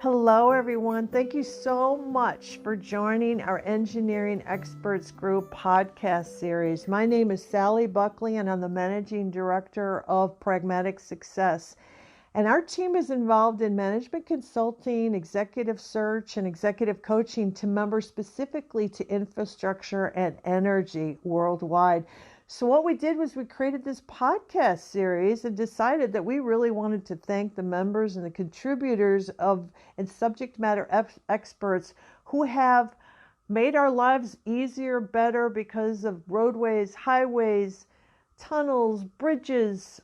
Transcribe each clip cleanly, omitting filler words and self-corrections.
Hello, everyone. Thank you so much for joining our Engineering Experts Group podcast series. My name is Sally Buckley, and I'm the Managing Director of Pragmatic Success. And our team is involved in management consulting, executive search, and executive coaching to members specifically to infrastructure and energy worldwide. So what we did was we created this podcast series and decided that we really wanted to thank the members and the contributors and subject matter experts who have made our lives easier, better because of roadways, highways, tunnels, bridges,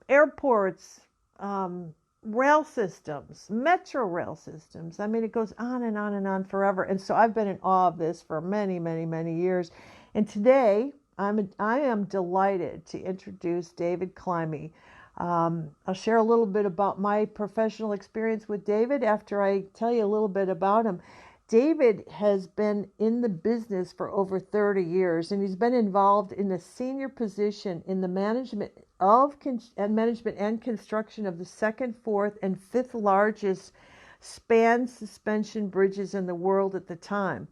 airports, rail systems, metro rail systems. I mean, it goes on and on and on forever. And so I've been in awe of this for many, many, many years. And today I am delighted to introduce David Climie. I'll share a little bit about my professional experience with David after I tell you a little bit about him. David has been in the business for over 30 years, and he's been involved in a senior position in the management and construction of the second, fourth, and fifth largest span suspension bridges in the world at the time.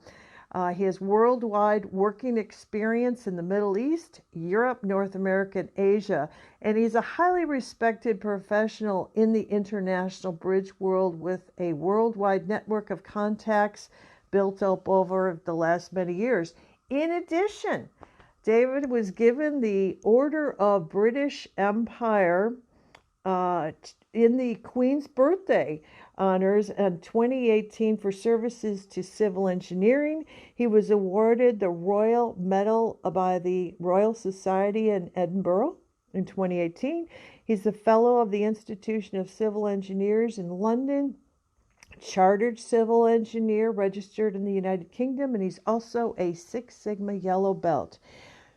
He has worldwide working experience in the Middle East, Europe, North America, and Asia, and he's a highly respected professional in the international bridge world with a worldwide network of contacts built up over the last many years. In addition, David was given the Order of British Empire in the Queen's birthday honors in 2018 for services to civil engineering. He was awarded the Royal Medal by the Royal Society in Edinburgh in 2018. He's a fellow of the Institution of Civil Engineers in London, chartered civil engineer registered in the United Kingdom, and he's also a Six Sigma Yellow Belt.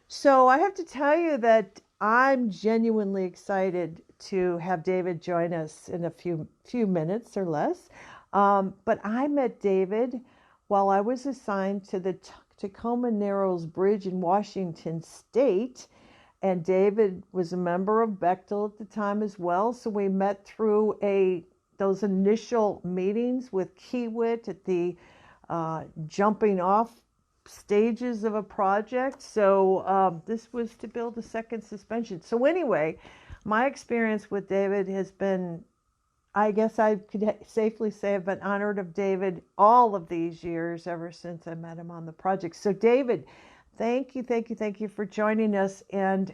So I have to tell you that I'm genuinely excited to have David join us in a few minutes or less. But I met David while I was assigned to the Tacoma Narrows Bridge in Washington State. And David was a member of Bechtel at the time as well. So we met through those initial meetings with Kiewit at the jumping off stages of a project. So this was to build a second suspension. So anyway, my experience with David has been, I guess I could safely say I've been honored of David all of these years ever since I met him on the project. So David, thank you for joining us. And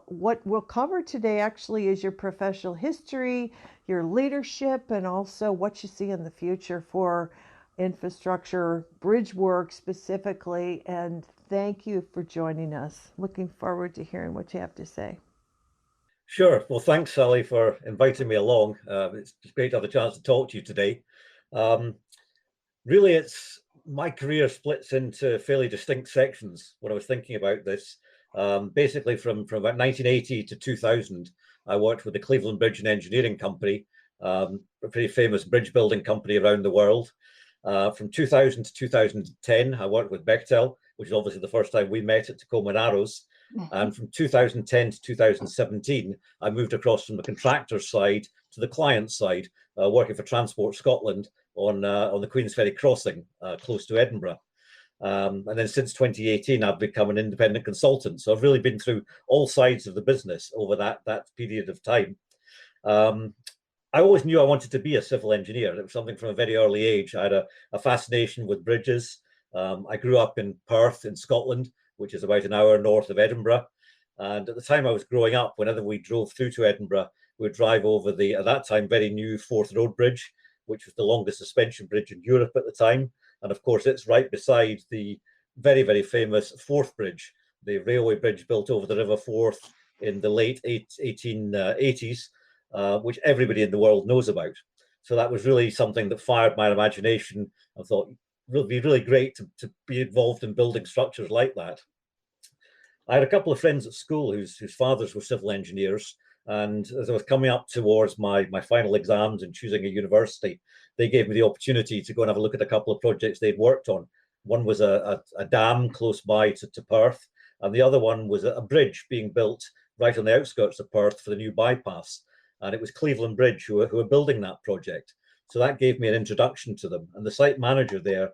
what we'll cover today actually is your professional history, your leadership, and also what you see in the future for infrastructure, bridge work specifically. And thank you for joining us. Looking forward to hearing what you have to say. Sure. Well, thanks, Sally, for inviting me along. It's great to have a chance to talk to you today. Really, my career splits into fairly distinct sections when I was thinking about this. Basically, from about 1980 to 2000, I worked with the Cleveland Bridge and Engineering Company, a pretty famous bridge building company around the world. From 2000 to 2010, I worked with Bechtel, which is obviously the first time we met at Tacoma Narrows. And from 2010 to 2017, I moved across from the contractor side to the client side, working for Transport Scotland on the Queensferry Crossing, close to Edinburgh. And then since 2018, I've become an independent consultant. So I've really been through all sides of the business over that period of time. I always knew I wanted to be a civil engineer. It was something from a very early age. I had a fascination with bridges. I grew up in Perth in Scotland, which is about an hour north of Edinburgh. And at the time I was growing up, whenever we drove through to Edinburgh, we would drive over the, at that time, very new Forth Road Bridge, which was the longest suspension bridge in Europe at the time. And of course, it's right beside the very, very famous Forth Bridge, the railway bridge built over the River Forth in the late 1880s, which everybody in the world knows about. So that was really something that fired my imagination. I thought, it would be really great to be involved in building structures like that. I had a couple of friends at school whose fathers were civil engineers, and as I was coming up towards my final exams and choosing a university, they gave me the opportunity to go and have a look at a couple of projects they'd worked on. One was a dam close by to Perth, and the other one was a bridge being built right on the outskirts of Perth for the new bypass. And it was Cleveland Bridge who were building that project. So that gave me an introduction to them. And the site manager there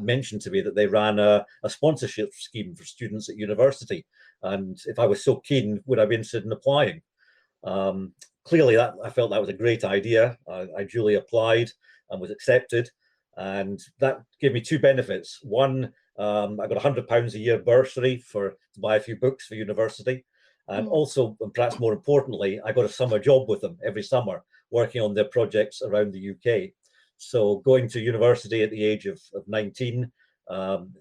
mentioned to me that they ran a sponsorship scheme for students at university. And if I was so keen, would I be interested in applying? Clearly, I felt that was a great idea. I duly applied and was accepted. And that gave me two benefits. One, I got £100 a year bursary to buy a few books for university. And also, and perhaps more importantly, I got a summer job with them every summer, working on their projects around the UK. So going to university at the age of 19,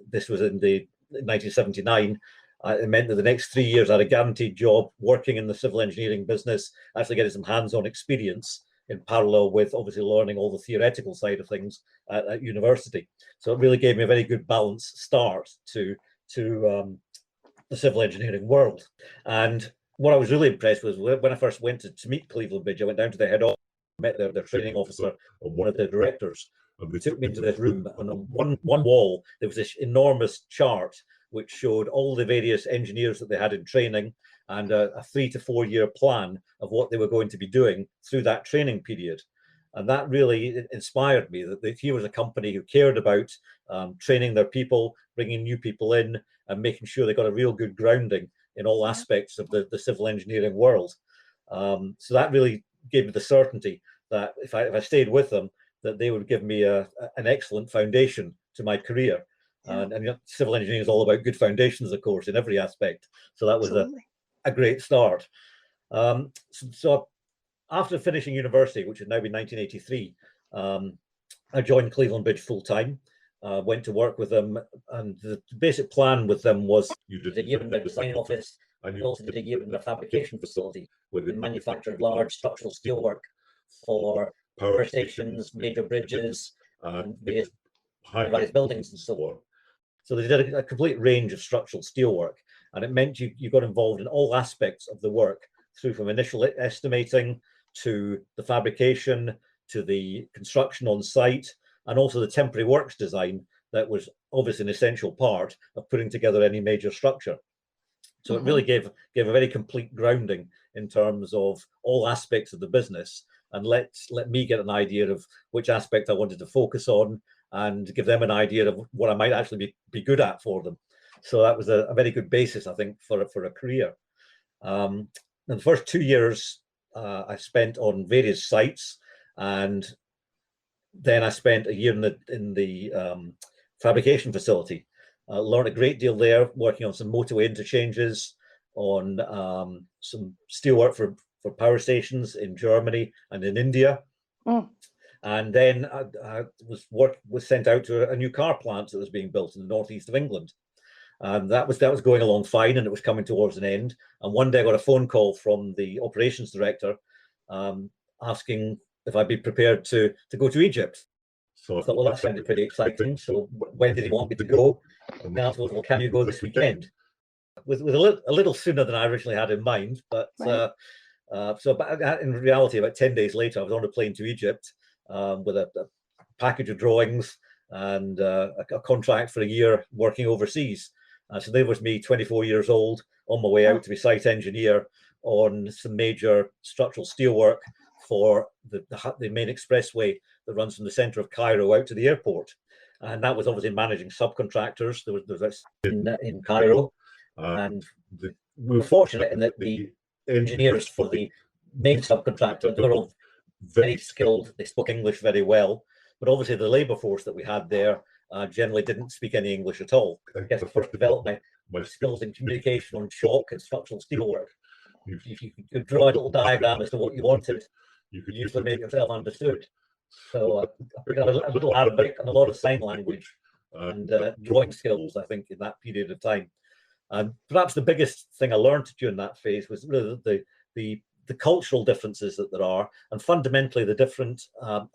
this was in 1979, it meant that the next 3 years I had a guaranteed job working in the civil engineering business, actually getting some hands-on experience in parallel with obviously learning all the theoretical side of things at university. So it really gave me a very good balanced start to the civil engineering world. And what I was really impressed with was when I first went to meet Cleveland Bridge, I went down to their head office, met their training officer, or one of the directors, and they took me into this room, and on one wall there was this enormous chart which showed all the various engineers that they had in training and a 3 to 4 year plan of what they were going to be doing through that training period. And that really inspired me that here was a company who cared about training their people, bringing new people in, and making sure they got a real good grounding in all aspects of the civil engineering world. So that really gave me the certainty that if I stayed with them, that they would give me an excellent foundation to my career. And you know, civil engineering is all about good foundations, of course, in every aspect. So that was a great start. So after finishing university, which had now been 1983, I joined Cleveland Bridge full time. Went to work with them, and the basic plan with them was you did a year in their design office, and you also did a year in their fabrication facility, where they manufactured large structural steelwork for power stations, major bridges, and various high-rise buildings and so on. So they did a complete range of structural steelwork, and it meant you got involved in all aspects of the work, through from initial estimating to the fabrication to the construction on site, and also the temporary works design that was obviously an essential part of putting together any major structure. So it really gave a very complete grounding in terms of all aspects of the business, and let me get an idea of which aspect I wanted to focus on, and give them an idea of what I might actually be good at for them. So that was a very good basis, I think, for a career. In the first 2 years, I spent on various sites, and then I spent a year in the fabrication facility. Learned a great deal there, working on some motorway interchanges, on some steelwork for power stations in Germany and in India. And then I was sent out to a new car plant that was being built in the northeast of England. And that was going along fine, and it was coming towards an end. And one day I got a phone call from the operations director asking if I'd be prepared to go to Egypt. So I thought, well, that sounded pretty exciting. So when did he want me to go? And the answer was, well, can you go this weekend? With a little sooner than I originally had in mind. But in reality, about 10 days later, I was on a plane to Egypt with a package of drawings and a contract for a year working overseas. So there was me, 24 years old, on my way out to be site engineer on some major structural steelwork for the main expressway that runs from the center of Cairo out to the airport. And that was obviously managing subcontractors. There was in Cairo. And we were fortunate in that the engineers for the main subcontractor, they were all very skilled. They spoke English very well. But obviously the labor force that we had there generally didn't speak any English at all. I guess I first developed my skills in communication on chalk and structural steelwork. If you could draw a little diagram as to what you wanted, you could usually make yourself understood. So I picked up a little Arabic and a lot of sign language and drawing skills, I think, in that period of time. And perhaps the biggest thing I learned during that phase was really the cultural differences that there are, and fundamentally the different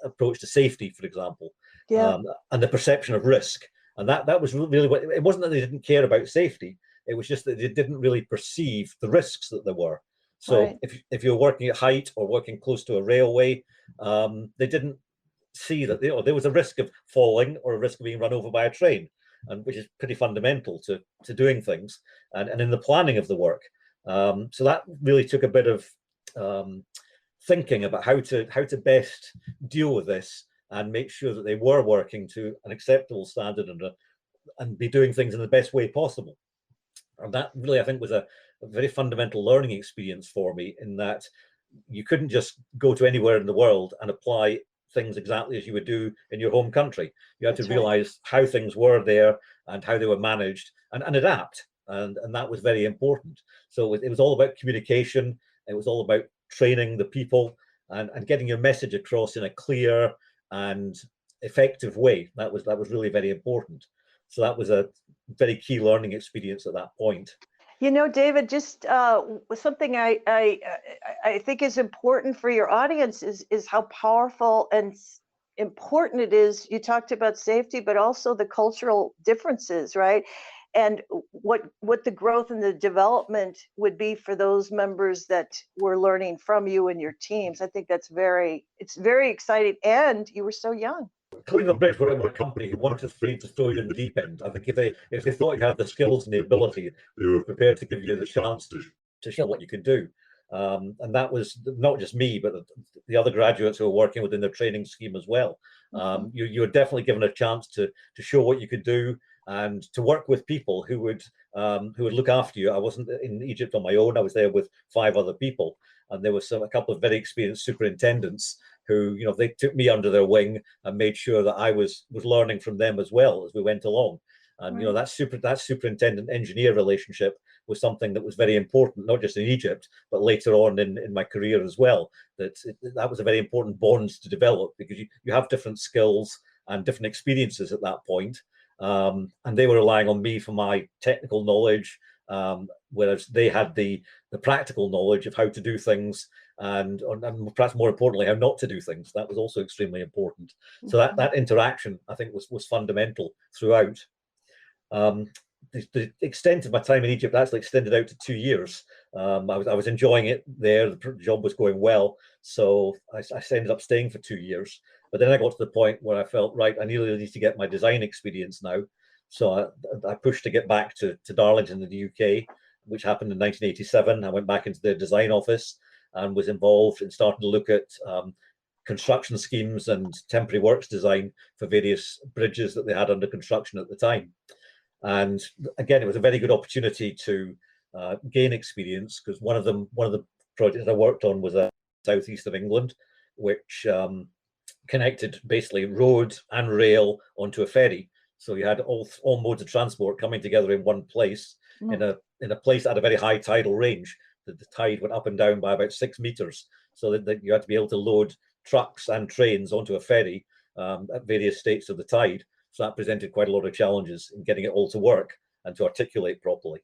approach to safety, for example, and the perception of risk. And that was really what it wasn't that they didn't care about safety. It was just that they didn't really perceive the risks that there were. So if you're working at height or working close to a railway, they didn't see that there was a risk of falling or a risk of being run over by a train, and which is pretty fundamental to doing things and in the planning of the work. So that really took a bit of thinking about how to best deal with this and make sure that they were working to an acceptable standard and be doing things in the best way possible. And that really, I think, was a very fundamental learning experience for me, in that you couldn't just go to anywhere in the world and apply things exactly as you would do in your home country. You had to realize how things were there and how they were managed, and adapt. And that was very important. So it was all about communication. It was all about training the people and getting your message across in a clear and effective way. That was really very important. So that was a very key learning experience at that point. You know, David, just something I think is important for your audience is how powerful and important it is. You talked about safety, but also the cultural differences, right? And what the growth and the development would be for those members that were learning from you and your teams. I think it's very exciting. And you were so young. Cleveland Bridge were a company who wanted to throw you in the deep end. I think if they thought you had the skills and the ability, they were prepared to give you the chance to show what you could do. And that was not just me, but the other graduates who were working within their training scheme as well. You were definitely given a chance to show what you could do and to work with people who would look after you. I wasn't in Egypt on my own. I was there with 5 other people, and there was a couple of very experienced superintendents who, they took me under their wing and made sure that I was learning from them as well as we went along. And that superintendent engineer relationship was something that was very important, not just in Egypt, but later on in my career as well. That was a very important bond to develop, because you have different skills and different experiences at that point. And they were relying on me for my technical knowledge, whereas they had the practical knowledge of how to do things, and perhaps more importantly, how not to do things. That was also extremely important. So that interaction, I think, was fundamental throughout. The extent of my time in Egypt actually extended out to 2 years. I was enjoying it there. The job was going well, so I ended up staying for 2 years. But then I got to the point where I felt, right, I really need to get my design experience now. So I pushed to get back to Darlington in the UK, which happened in 1987. I went back into the design office and was involved in starting to look at construction schemes and temporary works design for various bridges that they had under construction at the time. And again, it was a very good opportunity to gain experience, because one of the projects I worked on was a southeast of England, which connected basically road and rail onto a ferry. So you had all modes of transport coming together in one place, in a place that had a very high tidal range. The tide went up and down by about 6 meters, so that you had to be able to load trucks and trains onto a ferry at various states of the tide. So that presented quite a lot of challenges in getting it all to work and to articulate properly.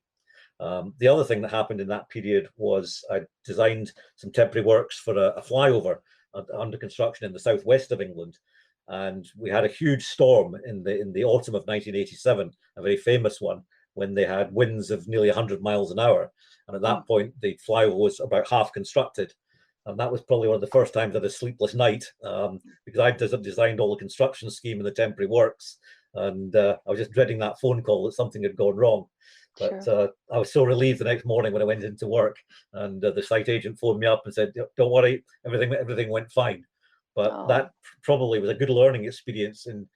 The other thing that happened in that period was I designed some temporary works for a flyover under construction in the southwest of England. And we had a huge storm in the autumn of 1987, a very famous one, when they had winds of nearly 100 miles an hour. And at that point, the flyover was about half constructed. And that was probably one of the first times I had a sleepless night, because I designed all the construction scheme and the temporary works. And I was just dreading that phone call that something had gone wrong. But I was so relieved the next morning when I went into work, and the site agent phoned me up and said, "Don't worry, everything went fine." But that probably was a good learning experience. And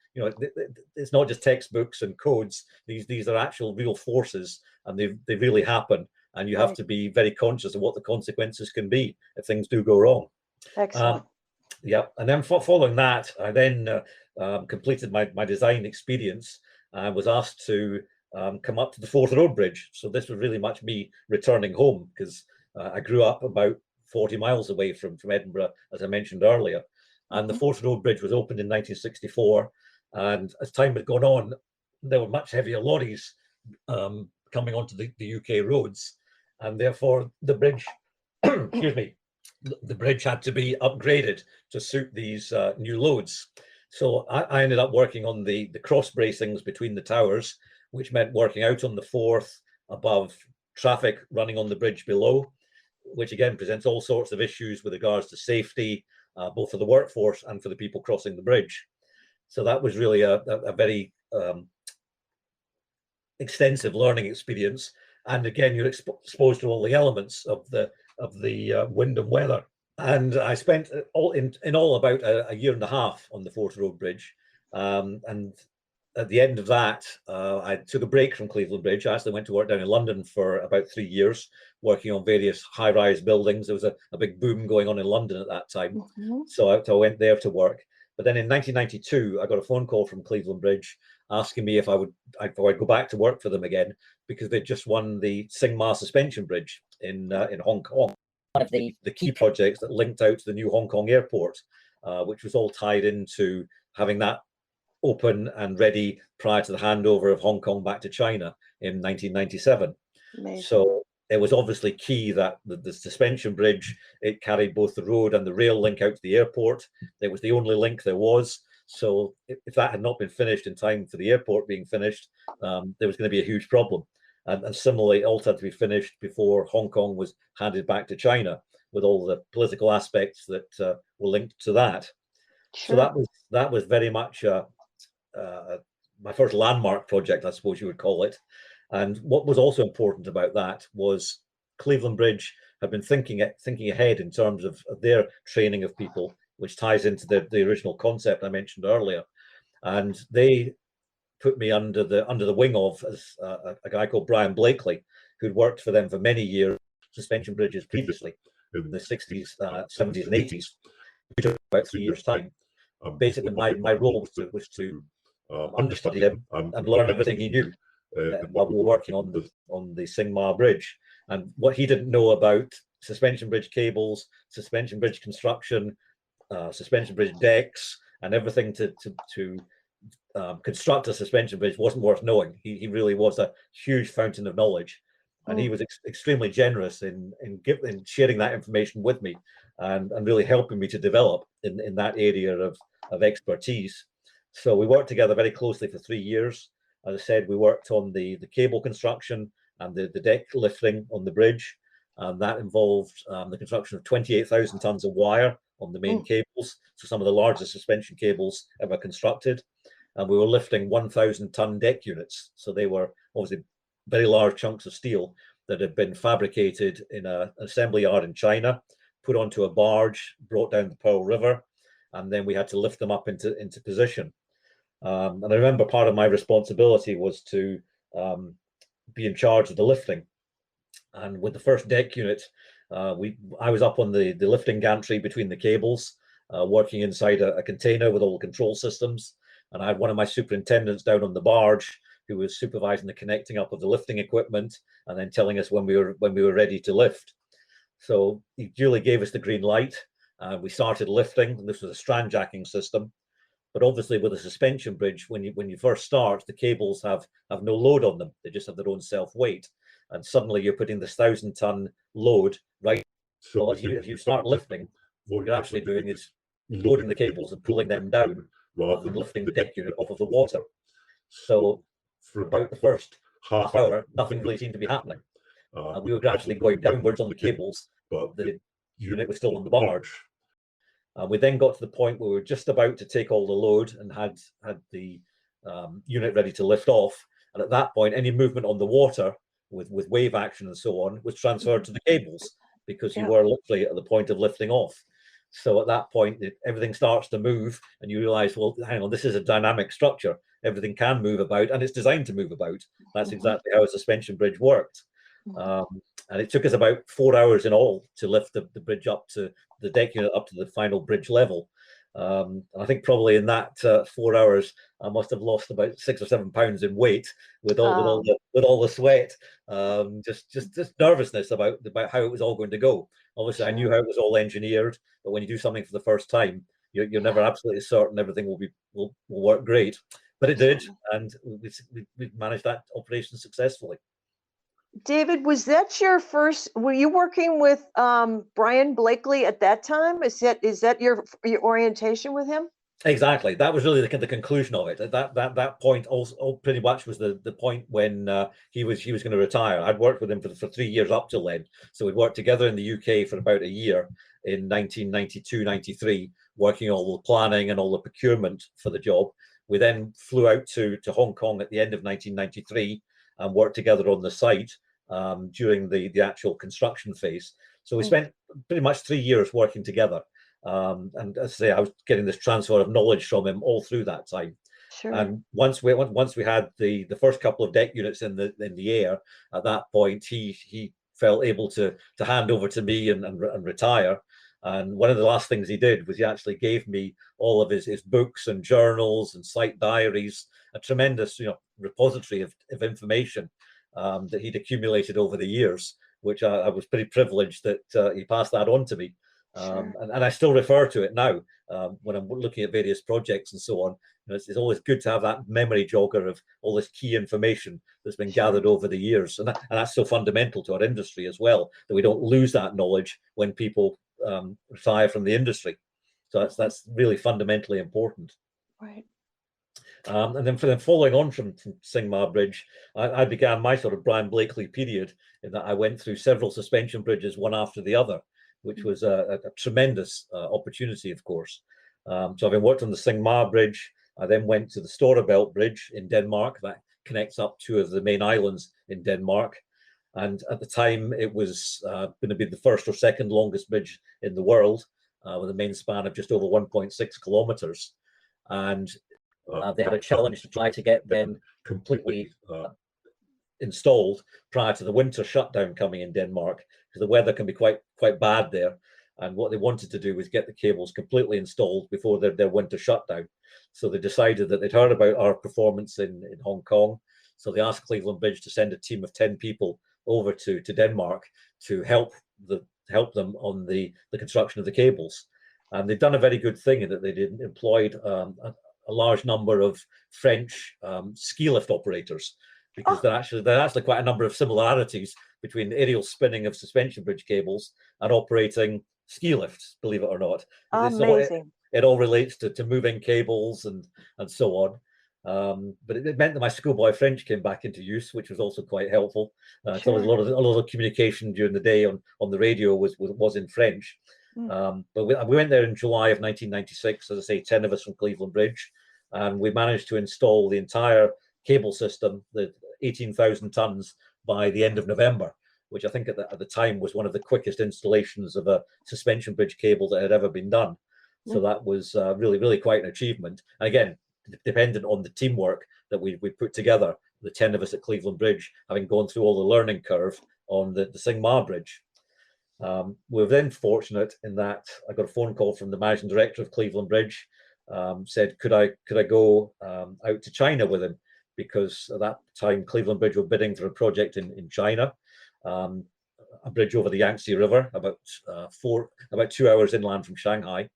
it's not just textbooks and codes. These are actual real forces, and they really happen. And you have to be very conscious of what the consequences can be if things do go wrong. Excellent. And then following that, I then completed my design experience and was asked to come up to the Forth Road Bridge. So this was really much me returning home, because I grew up about 40 miles away from Edinburgh, as I mentioned earlier. And the Forth Road Bridge was opened in 1964. And as time had gone on, there were much heavier lorries coming onto the UK roads. And therefore, the bridge, excuse me, the bridge had to be upgraded to suit these new loads. So I ended up working on the cross bracings between the towers, which meant working out on the Forth above traffic running on the bridge below, which again presents all sorts of issues with regards to safety, both for the workforce and for the people crossing the bridge. So that was really a very extensive learning experience. And again, you're exposed to all the elements of the wind and weather. And I spent all in all about a year and a half on the Fort Road Bridge. And at the end of that, I took a break from Cleveland Bridge. I actually went to work down in London for about 3 years, working on various high-rise buildings. There was a big boom going on in London at that time. So I went there to work. But then in 1992, I got a phone call from Cleveland Bridge asking me if I'd go back to work for them again, because they'd just won the Singma suspension bridge in Hong Kong, one of the key projects that linked out to the new Hong Kong airport, which was all tied into having that open and ready prior to the handover of Hong Kong back to China in 1997. Amazing. So it was obviously key that the suspension bridge, it carried both the road and the rail link out to the airport. It was the only link there was. So if that had not been finished in time for the airport being finished, there was going to be a huge problem. And similarly, it also had to be finished before Hong Kong was handed back to China, with all the political aspects that were linked to that. Sure. So that was very much my first landmark project, I suppose you would call it. And what was also important about that was Cleveland Bridge had been thinking ahead in terms of their training of people, which ties into the original concept I mentioned earlier. And they put me under the wing of a guy called Brian Blakely, who'd worked for them for many years, suspension bridges previously, in the 60s, 70s, and 80s, which took about 3 years' time. Basically, my role was to understudy him and learn everything he knew while we were working on the Singma Bridge. And what he didn't know about suspension bridge cables, suspension bridge construction, suspension bridge decks, and everything to construct a suspension bridge wasn't worth knowing. He really was a huge fountain of knowledge, and he was extremely generous in sharing that information with me, and really helping me to develop in that area of expertise. So we worked together very closely for 3 years. As I said, we worked on the cable construction and the deck lifting on the bridge, and that involved the construction of 28,000 tons of wire on the main cables, so some of the largest suspension cables ever constructed. And we were lifting 1,000-ton deck units, so they were obviously very large chunks of steel that had been fabricated in an assembly yard in China, put onto a barge, brought down the Pearl River, and then we had to lift them up into position. And I remember part of my responsibility was to be in charge of the lifting. And with the first deck unit, I was up on the lifting gantry between the cables, working inside a container with all the control systems. And I had one of my superintendents down on the barge who was supervising the connecting up of the lifting equipment and then telling us when we were ready to lift. So he duly gave us the green light. We started lifting. This was a strand jacking system. But obviously with a suspension bridge, when you first start, the cables have no load on them. They just have their own self-weight. And suddenly you're putting this 1,000-ton load right. So if you start lifting, what you're actually doing is loading the cables and pulling them down rather than lifting the deck unit off of the water. So for about the first half hour, nothing really seemed to be happening. We were gradually going downwards on the cables, but the unit was still on the barge. We then got to the point where we were just about to take all the load and had the unit ready to lift off. And at that point, any movement on the water with wave action and so on was transferred to the cables, because you were literally at the point of lifting off. So at that point, everything starts to move, and you realize, well, hang on, this is a dynamic structure. Everything can move about, and it's designed to move about. That's exactly how a suspension bridge worked. And it took us about 4 hours in all to lift the bridge up to the deck unit up to the final bridge level. And I think probably in that 4 hours, I must have lost about 6 or 7 pounds in weight with all the sweat, just nervousness about how it was all going to go. Obviously, I knew how it was all engineered, but when you do something for the first time, you're never absolutely certain everything will work great. But it did, and we managed that operation successfully. David, was that your first? Were you working with Brian Blakely at that time? Is that your orientation with him? Exactly. That was really the conclusion of it. That point also pretty much was the point when he was going to retire. I'd worked with him for 3 years up till then. So we'd worked together in the UK for about a year in 1992-93, working all the planning and all the procurement for the job. We then flew out to Hong Kong at the end of 1993 and worked together on the site. during the actual construction phase. So we spent pretty much 3 years working together. And as I say, I was getting this transfer of knowledge from him all through that time. Sure. And once we had the first couple of deck units in the air, at that point he felt able to hand over to me and retire. And one of the last things he did was he actually gave me all of his books and journals and site diaries, a tremendous repository of information that he'd accumulated over the years, which I was pretty privileged that he passed that on to me. Sure. And I still refer to it now when I'm looking at various projects and so on. It's always good to have that memory jogger of all this key information that's been gathered over the years. And that's so fundamental to our industry as well, that we don't lose that knowledge when people retire from the industry. So that's really fundamentally important. Right. And then following on from Singmar Bridge, I began my sort of Brian Blakely period in that I went through several suspension bridges, one after the other, which was a tremendous opportunity, of course. So having worked on the Singmar Bridge, I then went to the Storebælt Bridge in Denmark that connects up two of the main islands in Denmark. And at the time, it was going to be the first or second longest bridge in the world, with a main span of just over 1.6 kilometers. And they had a challenge to try to get them completely installed prior to the winter shutdown coming in Denmark, because the weather can be quite bad there. And what they wanted to do was get the cables completely installed before their winter shutdown. So they decided that they'd heard about our performance in Hong Kong. So they asked Cleveland Bridge to send a team of 10 people over to Denmark to help them on the construction of the cables. And they'd done a very good thing in that they employed a large number of French ski lift operators, because there are actually quite a number of similarities between aerial spinning of suspension bridge cables and operating ski lifts, believe it or not. Amazing. It all relates to moving cables and so on. But it meant that my schoolboy French came back into use, which was also quite helpful. So a lot of communication during the day on the radio was in French. But we went there in July of 1996, as I say, 10 of us from Cleveland Bridge, and we managed to install the entire cable system, the 18,000 tons, by the end of November, which I think at the time was one of the quickest installations of a suspension bridge cable that had ever been done. So that was really, really quite an achievement. And again, dependent on the teamwork that we put together, the 10 of us at Cleveland Bridge, having gone through all the learning curve on the Singmar Bridge. We were then fortunate in that I got a phone call from the managing director of Cleveland Bridge, said, could I go out to China with him? Because at that time, Cleveland Bridge were bidding for a project in China, a bridge over the Yangtze River, about 2 hours inland from Shanghai.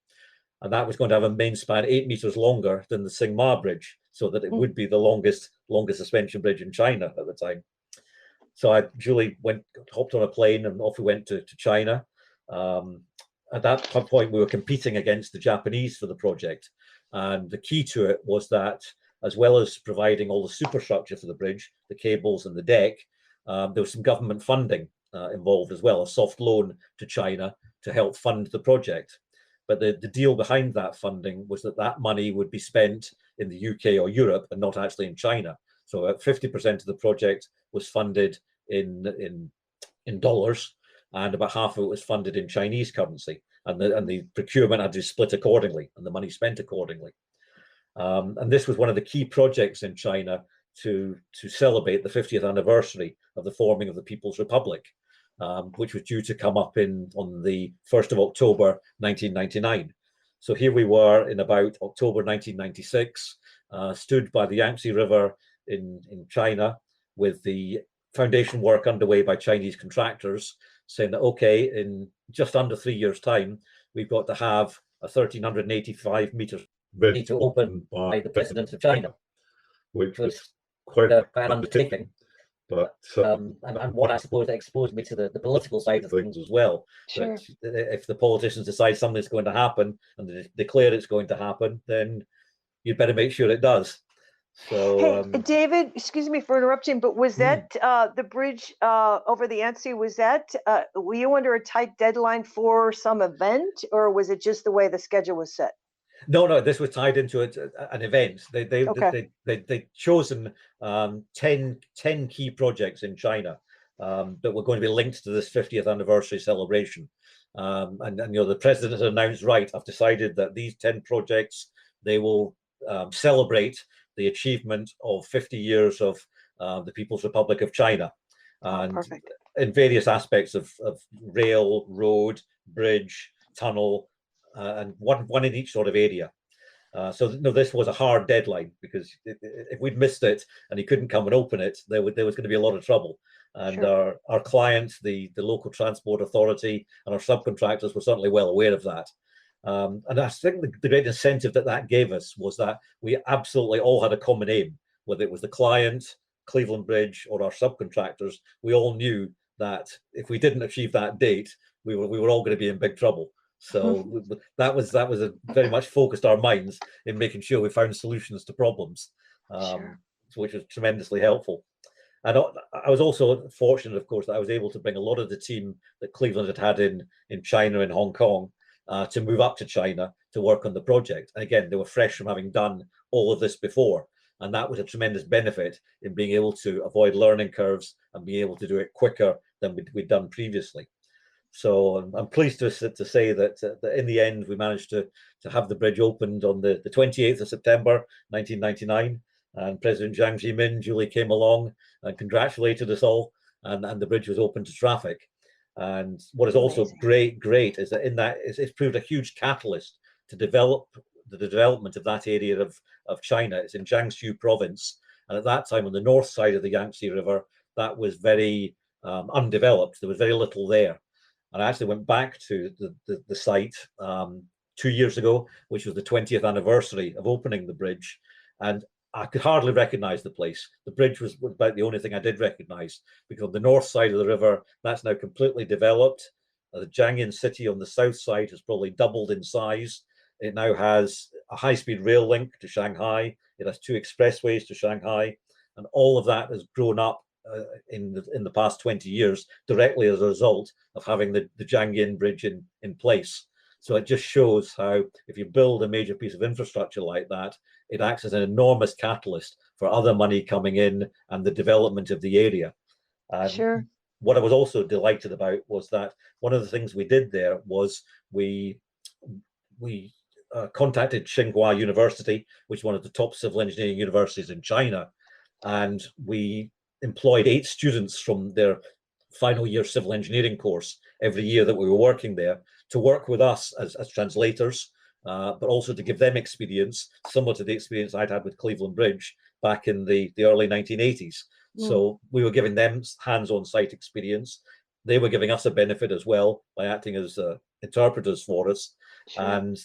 And that was going to have a main span 8 meters longer than the Singmar Bridge, so that it would be the longest suspension bridge in China at the time. So Julie hopped on a plane and off we went to China. At that point, we were competing against the Japanese for the project. And the key to it was that, as well as providing all the superstructure for the bridge, the cables and the deck, there was some government funding involved as well, a soft loan to China to help fund the project. But the deal behind that funding was that money would be spent in the UK or Europe and not actually in China. So about 50% of the project was funded in dollars, and about half of it was funded in Chinese currency. And the procurement had to be split accordingly, and the money spent accordingly. And this was one of the key projects in China to celebrate the 50th anniversary of the forming of the People's Republic, which was due to come up on the 1st of October 1999. So here we were in about October 1996, stood by the Yangtze River in China with the foundation work underway by Chinese contractors, saying that, okay, in just under 3 years' time, we've got to have a 1,385 meters bridge to open by the President of China, which was quite an undertaking. But and what I suppose exposed me to the political side of things as well. Sure. That if the politicians decide something's going to happen and they declare it's going to happen, then you'd better make sure it does. So, hey, David, excuse me for interrupting, but was that the bridge over the Yangtze? Was that were you under a tight deadline for some event, or was it just the way the schedule was set? No, this was tied into an event. They'd chosen 10 key projects in China that were going to be linked to this 50th anniversary celebration. And the president has announced, right, I've decided that these 10 projects, they will celebrate the achievement of 50 years of the People's Republic of China. And perfect. In various aspects of rail, road, bridge, tunnel, and one in each sort of area. So this was a hard deadline, because if we'd missed it and he couldn't come and open it, there was going to be a lot of trouble. And Sure. our client, the local transport authority, and our subcontractors were certainly well aware of that. And I think the great incentive that gave us was that we absolutely all had a common aim, whether it was the client, Cleveland Bridge, or our subcontractors. We all knew that if we didn't achieve that date, we were all going to be in big trouble. So that was very much focused our minds in making sure we found solutions to problems, Sure. which was tremendously helpful. And I was also fortunate, of course, that I was able to bring a lot of the team that Cleveland had in China and Hong Kong to move up to China to work on the project. And again, they were fresh from having done all of this before. And that was a tremendous benefit in being able to avoid learning curves and be able to do it quicker than we'd done previously. So I'm pleased to say that in the end, we managed to have the bridge opened on the 28th of September, 1999. And President Jiang Zemin duly came along and congratulated us all, and the bridge was open to traffic. And what is also great is that it's proved a huge catalyst to develop the development of that area of China. It's in Jiangsu province. And at that time, on the north side of the Yangtze River, that was very undeveloped. There was very little there. And I actually went back to the site 2 years ago, which was the 20th anniversary of opening the bridge. And I could hardly recognize the place. The bridge was about the only thing I did recognize, because on the north side of the river, that's now completely developed. The Jiangyin city on the south side has probably doubled in size. It now has a high-speed rail link to Shanghai. It has 2 expressways to Shanghai. And all of that has grown up in the past 20 years directly as a result of having the Jiangyin bridge in place. So it just shows how if you build a major piece of infrastructure like that, it acts as an enormous catalyst for other money coming in and the development of the area. Sure. What I was also delighted about was that one of the things we did there was we contacted Tsinghua University, which is one of the top civil engineering universities in China, and we employed 8 students from their final year civil engineering course every year that we were working there to work with us as translators, but also to give them experience similar to the experience I'd had with Cleveland Bridge back in the early 1980s. So we were giving them hands-on site experience. They were giving us a benefit as well by acting as interpreters for us. Sure. And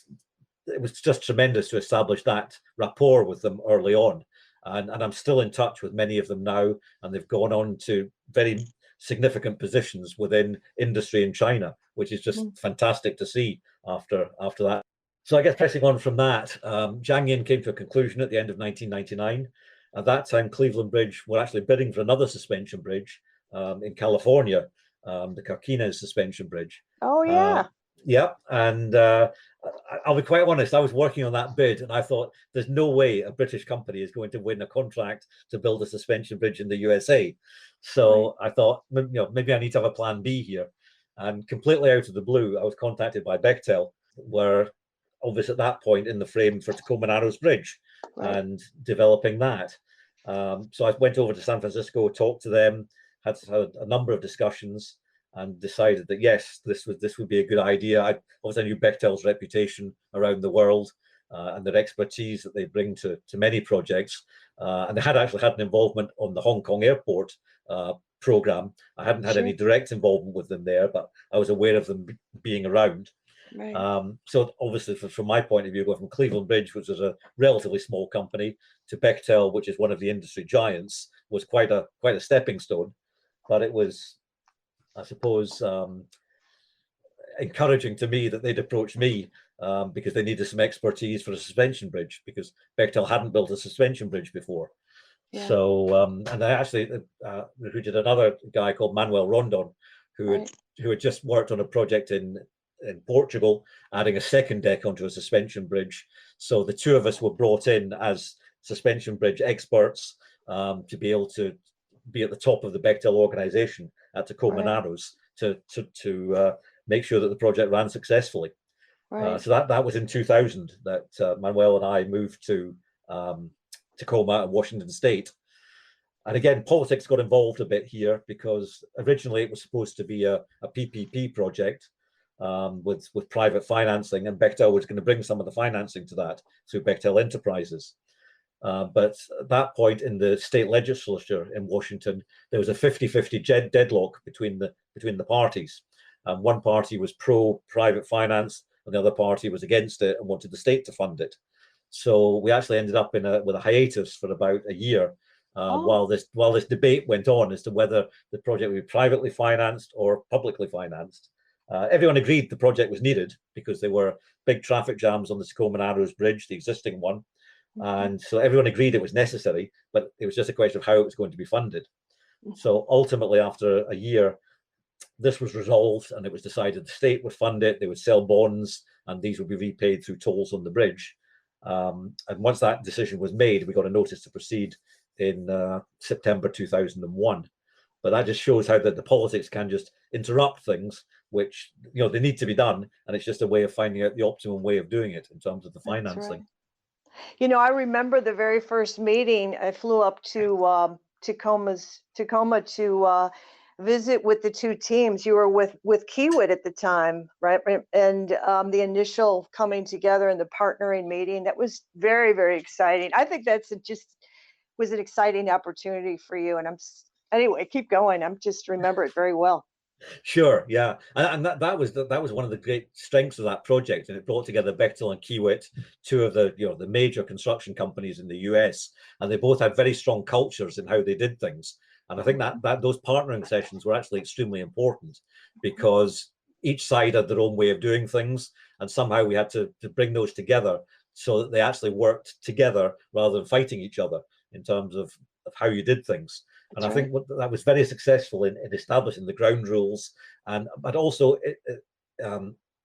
it was just tremendous to establish that rapport with them early on. And I'm still in touch with many of them now, and they've gone on to very significant positions within industry in China, which is just fantastic to see after that. So I guess pressing on from that, Jiangyin came to a conclusion at the end of 1999. At that time, Cleveland Bridge were actually bidding for another suspension bridge in California, the Carquinez suspension bridge. Oh, yeah. Yeah, and I'll be quite honest, I was working on that bid and I thought there's no way a British company is going to win a contract to build a suspension bridge in the USA. So I thought, maybe I need to have a plan B here. And completely out of the blue, I was contacted by Bechtel, were obviously at that point in the frame for Tacoma Narrows Bridge and developing that. So I went over to San Francisco, talked to them, had a number of discussions, and decided that yes, this would be a good idea. I obviously knew Bechtel's reputation around the world and their expertise that they bring to many projects, and they had actually had an involvement on the Hong Kong airport program. I hadn't had any direct involvement with them there, but I was aware of them being around. So obviously, from my point of view, going from Cleveland Bridge, which was a relatively small company, to Bechtel, which is one of the industry giants, was quite a stepping stone. But it was, I suppose, encouraging to me that they'd approached me because they needed some expertise for a suspension bridge, because Bechtel hadn't built a suspension bridge before. So, and I actually recruited another guy called Manuel Rondon, who had just worked on a project in Portugal, adding a second deck onto a suspension bridge. So the two of us were brought in as suspension bridge experts to be able to be at the top of the Bechtel organization at Tacoma Narrows to make sure that the project ran successfully. So that was in 2000 that Manuel and I moved to Tacoma and Washington State. And again, politics got involved a bit here because originally it was supposed to be a PPP project with private financing, and Bechtel was going to bring some of the financing to that through Bechtel Enterprises. But at that point in the state legislature in Washington, there was a 50-50 deadlock between the parties. One party was pro private finance, and the other party was against it and wanted the state to fund it. So we actually ended up with a hiatus for about a year while this debate went on as to whether the project would be privately financed or publicly financed. Everyone agreed the project was needed because there were big traffic jams on the Tacoma Narrows Bridge, the existing one. And so everyone agreed it was necessary, but it was just a question of how it was going to be funded. So ultimately, after a year, this was resolved and it was decided the state would fund it, they would sell bonds, and these would be repaid through tolls on the bridge. And once that decision was made, we got a notice to proceed in September 2001. But that just shows how the politics can just interrupt things, which, they need to be done. And it's just a way of finding out the optimum way of doing it in terms of the financing. I remember the very first meeting. I flew up to Tacoma to visit with the two teams. You were with Kiewit at the time, right? And the initial coming together and the partnering meeting, that was very, very exciting. I think that's was an exciting opportunity for you. And anyway, keep going. I'm just remember it very well. Sure, yeah, and that was one of the great strengths of that project, and it brought together Bechtel and Kiewit, two of the major construction companies in the US, and they both had very strong cultures in how they did things. And I think that those partnering sessions were actually extremely important because each side had their own way of doing things, and somehow we had to bring those together so that they actually worked together rather than fighting each other in terms of how you did things. And I think that was very successful in establishing the ground rules, but also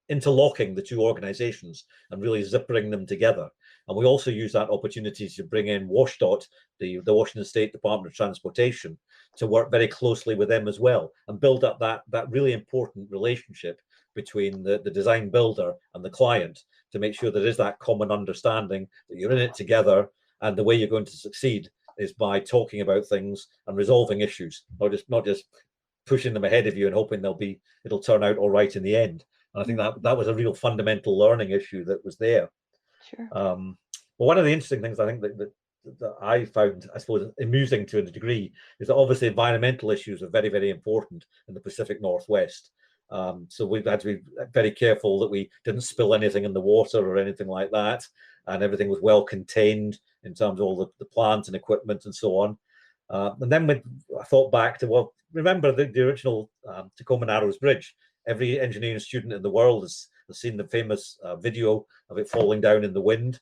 interlocking the two organizations and really zippering them together. And we also use that opportunity to bring in WSDOT, the Washington State Department of Transportation, to work very closely with them as well and build up that really important relationship between the design builder and the client to make sure there is that common understanding that you're in it together, and the way you're going to succeed is by talking about things and resolving issues, not just pushing them ahead of you and hoping it'll turn out all right in the end. And I think that was a real fundamental learning issue that was there. Sure. Well, one of the interesting things I think that I found, I suppose, amusing to a degree, is that obviously environmental issues are very, very important in the Pacific Northwest. So we've had to be very careful that we didn't spill anything in the water or anything like that, and everything was well contained in terms of all the plant and equipment and so on. And then I thought back to, remember the original Tacoma Narrows Bridge. Every engineering student in the world has seen the famous video of it falling down in the wind.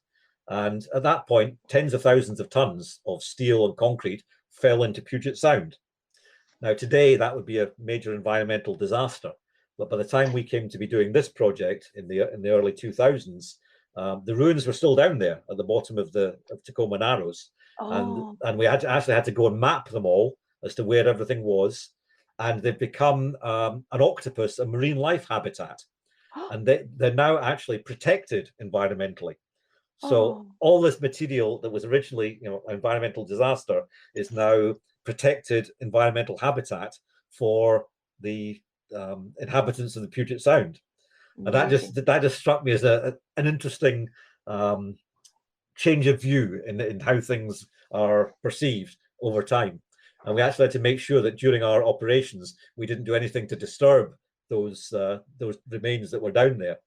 And at that point, tens of thousands of tons of steel and concrete fell into Puget Sound. Now, today, that would be a major environmental disaster. But by the time we came to be doing this project in the early 2000s, the ruins were still down there at the bottom of Tacoma Narrows. And we actually had to go and map them all as to where everything was. And they've become an octopus, a marine life habitat. And they're now actually protected environmentally. So all this material that was originally, an environmental disaster is now protected environmental habitat for the inhabitants of the Puget Sound. And that just struck me as an interesting change of view in how things are perceived over time. And we actually had to make sure that during our operations we didn't do anything to disturb those remains that were down there.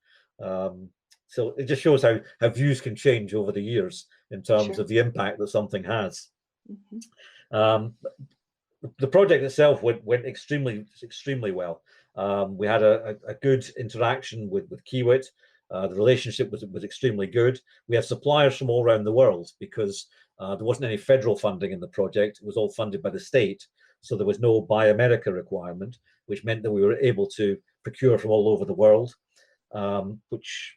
So it just shows how views can change over the years in terms of the impact that something has. The project itself went extremely well. We had a good interaction with Kiewit. The relationship was extremely good. We had suppliers from all around the world because there wasn't any federal funding in the project. It was all funded by the state. So there was no Buy America requirement, which meant that we were able to procure from all over the world, which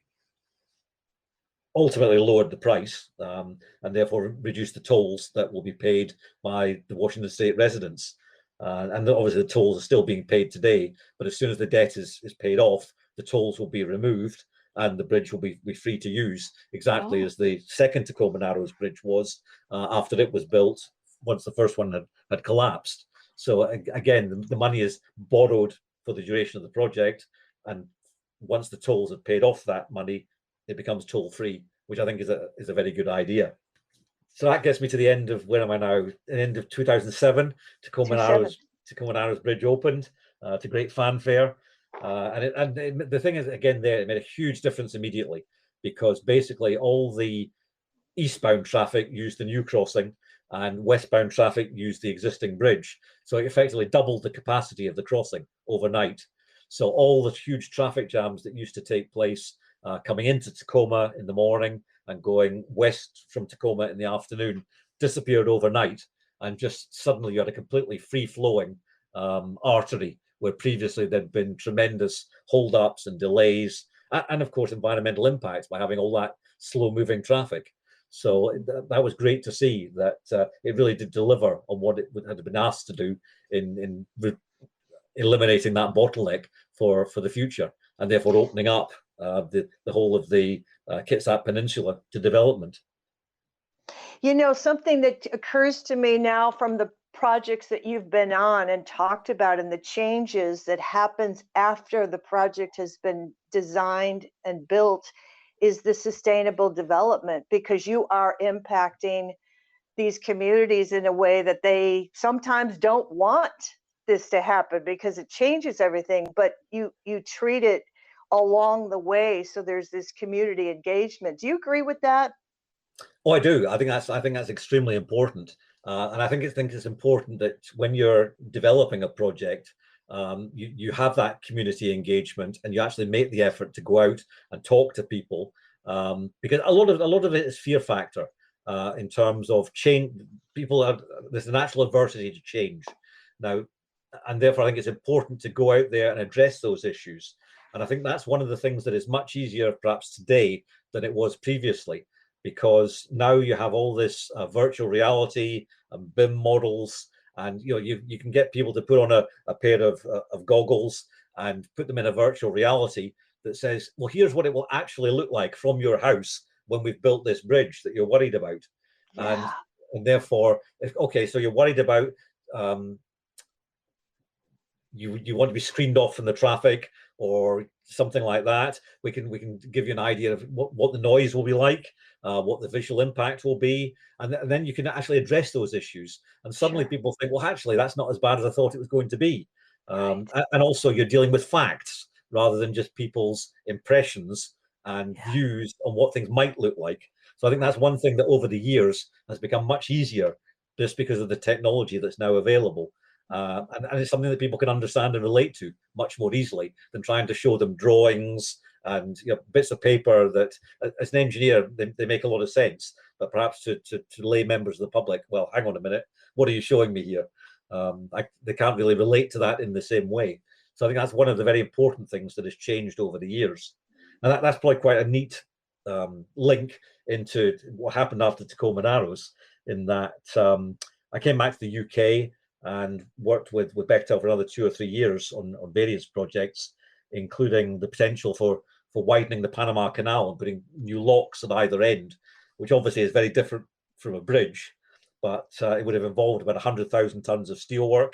ultimately lowered the price, and therefore reduced the tolls that will be paid by the Washington State residents. And obviously the tolls are still being paid today, but as soon as the debt is paid off, the tolls will be removed and the bridge will be free to use, exactly as the second Tacoma Narrows Bridge was after it was built, once the first one had collapsed. So again, the money is borrowed for the duration of the project, and once the tolls have paid off that money, it becomes toll-free, which I think is a very good idea. So that gets me to the end of, where am I now? The end of 2007, Tacoma Narrows Bridge opened to great fanfare. The thing is, again, there, it made a huge difference immediately, because basically all the eastbound traffic used the new crossing and westbound traffic used the existing bridge. So it effectively doubled the capacity of the crossing overnight. So all the huge traffic jams that used to take place coming into Tacoma in the morning and going west from Tacoma in the afternoon disappeared overnight, and just suddenly you had a completely free-flowing artery, where previously there'd been tremendous hold-ups and delays, and of course environmental impacts by having all that slow-moving traffic. So that was great to see that it really did deliver on what it had been asked to do in eliminating that bottleneck for the future, and therefore opening up the whole of the Kitsap Peninsula to development. You know, something that occurs to me now from the projects that you've been on and talked about, and the changes that happens after the project has been designed and built, is the sustainable development, because you are impacting these communities in a way that they sometimes don't want this to happen, because it changes everything, but you treat it along the way, so there's this community engagement. Do you agree with that? Oh, I do. I think that's extremely important, and I think it's important that when you're developing a project, you have that community engagement, and you actually make the effort to go out and talk to people, because a lot of it is fear factor in terms of change. There's a natural adversity to change now, and therefore I think it's important to go out there and address those issues. And I think that's one of the things that is much easier perhaps today than it was previously, because now you have all this virtual reality and BIM models, and you can get people to put on a pair of goggles and put them in a virtual reality that says, well, here's what it will actually look like from your house when we've built this bridge that you're worried about. Yeah. And therefore, okay, so you're worried about you want to be screened off from the traffic or something like that. We can give you an idea of what the noise will be like, what the visual impact will be, and then you can actually address those issues. And suddenly people think, well, actually, that's not as bad as I thought it was going to be. And also you're dealing with facts rather than just people's impressions and views on what things might look like. So I think that's one thing that over the years has become much easier, just because of the technology that's now available. And it's something that people can understand and relate to much more easily than trying to show them drawings and bits of paper that, as an engineer, they make a lot of sense, but perhaps to lay members of the public, well, hang on a minute, what are you showing me here? They can't really relate to that in the same way. So I think that's one of the very important things that has changed over the years. And that's probably quite a neat link into what happened after Tacoma Narrows, in that I came back to the UK and worked with Bechtel for another 2 or 3 years on various projects, including the potential for widening the Panama Canal and putting new locks at either end, which obviously is very different from a bridge, but it would have involved about 100,000 tons of steelwork,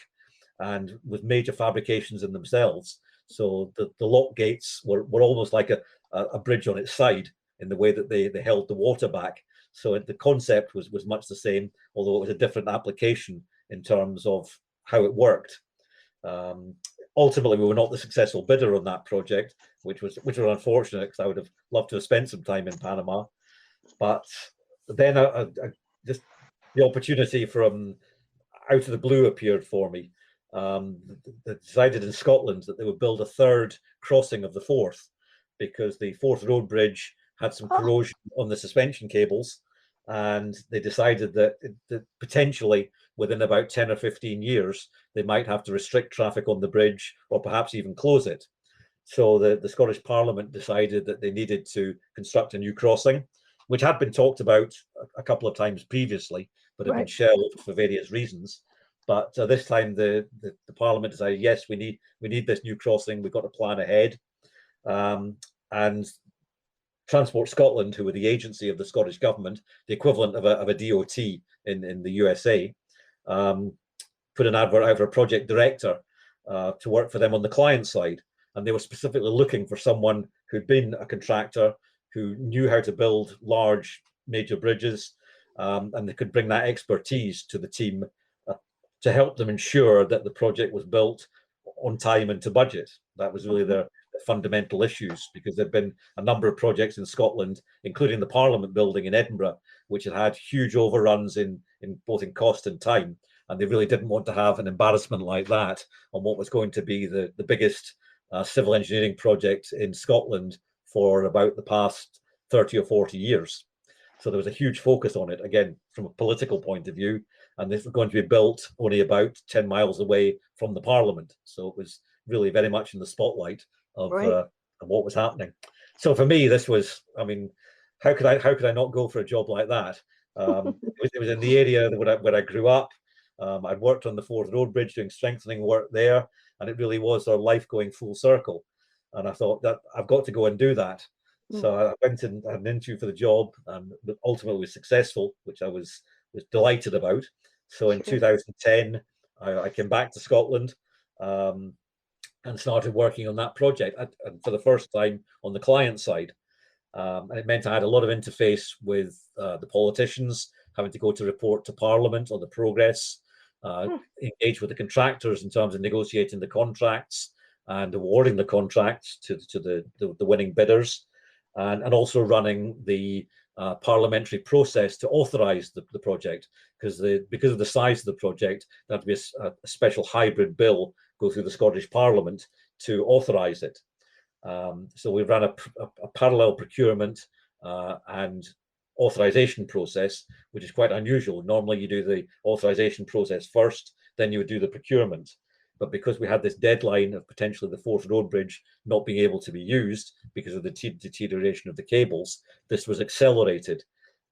and with major fabrications in themselves. So the lock gates were almost like a bridge on its side in the way that they held the water back. So the concept was much the same, although it was a different application in terms of how it worked. Ultimately, we were not the successful bidder on that project, which was unfortunate, because I would have loved to have spent some time in Panama. But then just the opportunity from out of the blue appeared for me. They decided in Scotland that they would build a third crossing of the Forth, because the Forth Road Bridge had some corrosion on the suspension cables, and they decided that potentially within about 10 or 15 years, they might have to restrict traffic on the bridge, or perhaps even close it. So the Scottish Parliament decided that they needed to construct a new crossing, which had been talked about a couple of times previously, but had been shelved for various reasons. But this time, the Parliament decided, yes, we need this new crossing. We've got to plan ahead, and Transport Scotland, who were the agency of the Scottish government, the equivalent of a DOT in the USA, put an advert out for a project director to work for them on the client side. And they were specifically looking for someone who'd been a contractor, who knew how to build large major bridges, and they could bring that expertise to the team to help them ensure that the project was built on time and to budget. That was really their fundamental issues, because there'd been a number of projects in Scotland, including the Parliament building in Edinburgh, which had had huge overruns in both in cost and time. And they really didn't want to have an embarrassment like that on what was going to be the biggest civil engineering project in Scotland for about the past 30 or 40 years. So there was a huge focus on it, again, from a political point of view. And this was going to be built only about 10 miles away from the Parliament. So it was really very much in the spotlight of what was happening. So for me, this was, I mean, how could I not go for a job like that? It was in the area where I grew up. I'd worked on the Forth Road Bridge doing strengthening work there, and it really was our life going full circle. And I thought that I've got to go and do that. So I went and had an interview for the job, and ultimately was successful, which I was delighted about. So in 2010, I came back to Scotland and started working on that project, and for the first time on the client side. And it meant I had a lot of interface with the politicians, having to go to report to Parliament on the progress, engage with the contractors in terms of negotiating the contracts and awarding the contracts to the winning bidders, and also running the parliamentary process to authorise the project, because of the size of the project, there had to be a special hybrid bill go through the Scottish Parliament to authorise it. So we ran a parallel procurement and authorisation process, which is quite unusual. Normally you do the authorisation process first, then you would do the procurement. But because we had this deadline of potentially the Forth Road Bridge not being able to be used because of the deterioration of the cables, this was accelerated.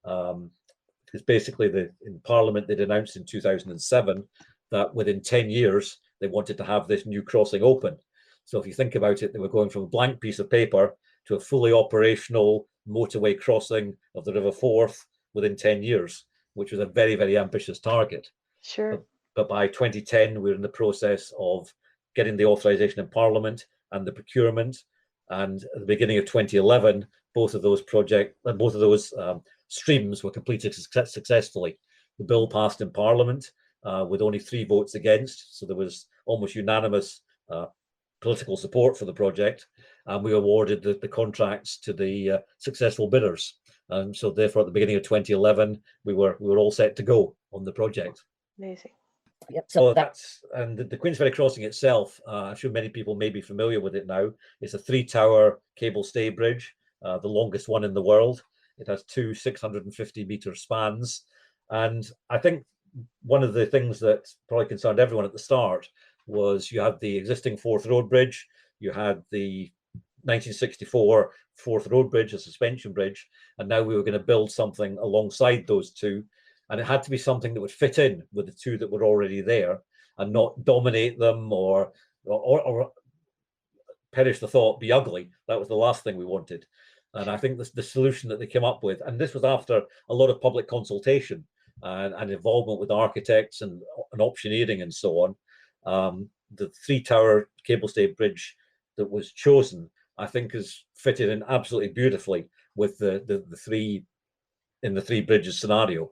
Because basically in Parliament, they'd announced in 2007 that within 10 years, they wanted to have this new crossing open. So if you think about it, they were going from a blank piece of paper to a fully operational motorway crossing of the River Forth within 10 years, which was a very, very ambitious target. Sure. But by 2010, we were in the process of getting the authorization in Parliament and the procurement. And at the beginning of 2011, both of those streams were completed successfully. The bill passed in Parliament with only 3 votes against. So there was almost unanimous political support for the project. And we awarded the contracts to the successful bidders. And so therefore, at the beginning of 2011, we were all set to go on the project. Amazing. Yep. So that's, and the Queensferry Crossing itself, I'm sure many people may be familiar with it now. It's a 3-tower cable stay bridge, the longest one in the world. It has 2 650-meter spans. And I think one of the things that probably concerned everyone at the start was you had the existing Forth Road Bridge, you had the 1964 Forth Road Bridge, a suspension bridge, and now we were going to build something alongside those two. And it had to be something that would fit in with the 2 that were already there and not dominate them or perish the thought, be ugly. That was the last thing we wanted. And I think the solution that they came up with, and this was after a lot of public consultation and involvement with architects and optioneering and so on, the 3-tower cable stay bridge that was chosen, I think, has fitted in absolutely beautifully with the 3 bridges scenario.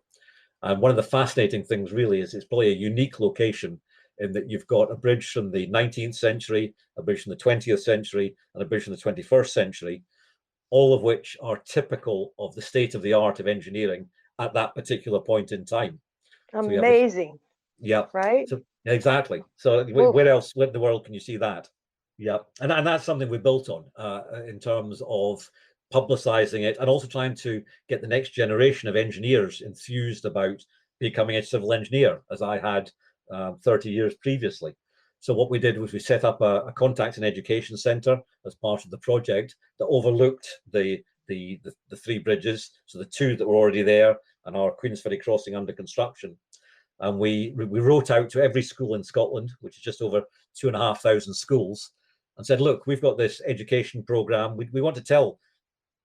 And one of the fascinating things really is it's probably a unique location in that you've got a bridge from the 19th century, a bridge from the 20th century, and a bridge from the 21st century, all of which are typical of the state of the art of engineering at that particular point in time. Amazing. So right? So exactly. So where else in the world can you see that? Yeah. And that's something we built on in terms of publicizing it and also trying to get the next generation of engineers enthused about becoming a civil engineer, as I had 30 years previously. So what we did was we set up a contact and education centre as part of the project that overlooked the the three bridges, so the two that were already there and our Queensferry Crossing under construction. And we wrote out to every school in Scotland, which is just over 2,500 schools, and said, look, we've got this education program. We want to tell